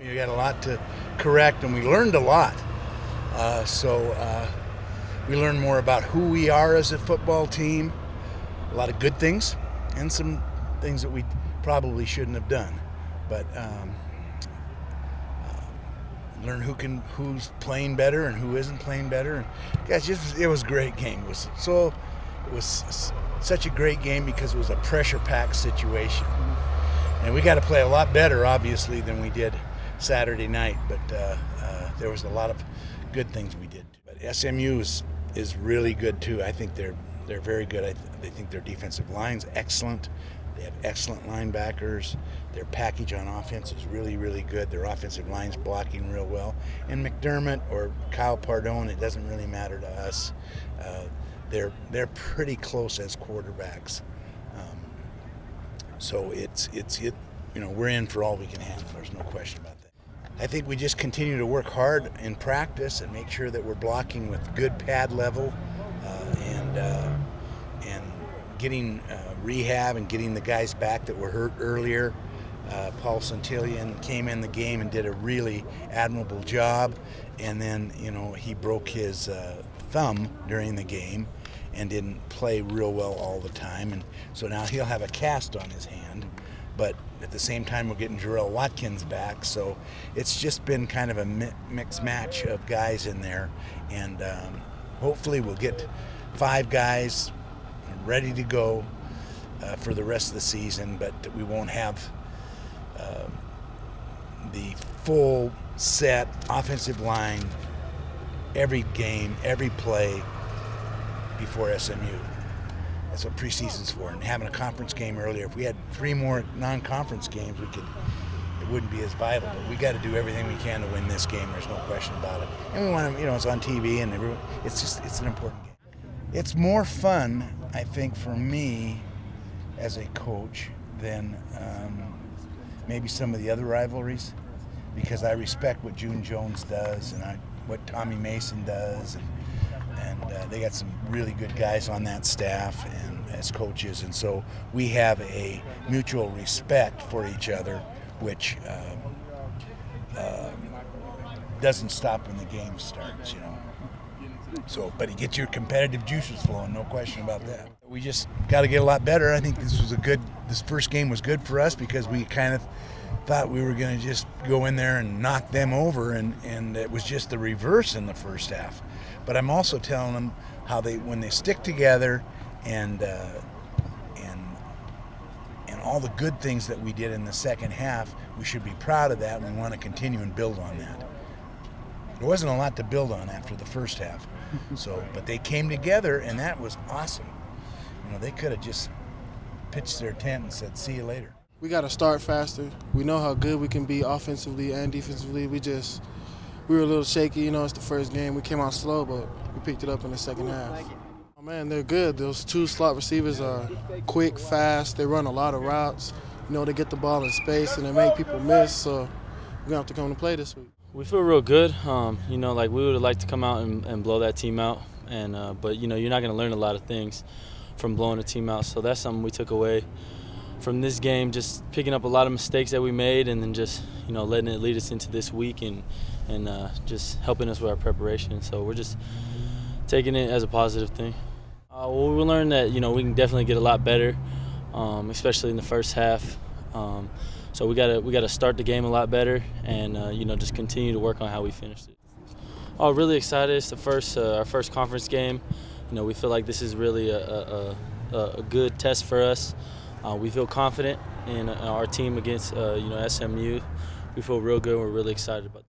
You got a lot to correct, and we learned a lot. We learned more about who we are as a football team, a lot of good things, and some things that we probably shouldn't have done. But learn who's playing better and who isn't playing better. And guys, it was a great game. It was such a great game because it was a pressure-packed situation, and we got to play a lot better, obviously, than we did Saturday night. But there was a lot of good things we did. But SMU is really good too. I think they're very good. I think their defensive line's excellent. They have excellent linebackers. Their package on offense is really, really good. Their offensive line's blocking real well. And McDermott or Kyle Pardone, it doesn't really matter to us. They're pretty close as quarterbacks. So we're in for all we can handle. There's no question about that. I think we just continue to work hard in practice and make sure that we're blocking with good pad level and getting rehab and getting the guys back that were hurt earlier. Paul Santillan came in the game and did a really admirable job, and then he broke his thumb during the game and didn't play real well all the time, and so now he'll have a cast on his hand. But at the same time, we're getting Jarrell Watkins back, so it's just been kind of a mixed match of guys in there, and hopefully we'll get 5 guys ready to go for the rest of the season, but we won't have the full set offensive line every game, every play before SMU. That's what preseason's for. And having a conference game earlier, if we had 3 more non-conference games, it wouldn't be as vital. But we got to do everything we can to win this game. There's no question about it. And we want to, it's on TV, and it's an important game. It's more fun, I think, for me as a coach than maybe some of the other rivalries, because I respect what June Jones does and what Tommy Mason does, and they got some really good guys on that staff and as coaches, and so we have a mutual respect for each other, which doesn't stop when the game starts, So, but it gets your competitive juices flowing, no question about that. We just got to get a lot better. I think this first game was good for us because we kind of thought we were going to just go in there and knock them over, and it was just the reverse in the first half. But I'm also telling them how when they stick together and all the good things that we did in the second half, we should be proud of that, and we want to continue and build on that. There wasn't a lot to build on after the first half, but they came together, and that was awesome. They could have just pitched their tent and said, "See you later." We got to start faster. We know how good we can be offensively and defensively. We were a little shaky. It's the first game. We came out slow, but we picked it up in the second half. Oh, man, they're good. Those 2 slot receivers are quick, fast. They run a lot of routes. They get the ball in space, and they make people miss. So we're going to have to come to play this week. We feel real good. We would have liked to come out and blow that team out. But you're not going to learn a lot of things from blowing a team out. So that's something we took away from this game, just picking up a lot of mistakes that we made, and then just letting it lead us into this week and just helping us with our preparation. So we're just taking it as a positive thing. Well, we learned that we can definitely get a lot better, especially in the first half. So we gotta start the game a lot better, and just continue to work on how we finished it. Oh, really excited! It's our first conference game. We feel like this is really a good test for us. We feel confident in our team against SMU. We feel real good. We're really excited about that.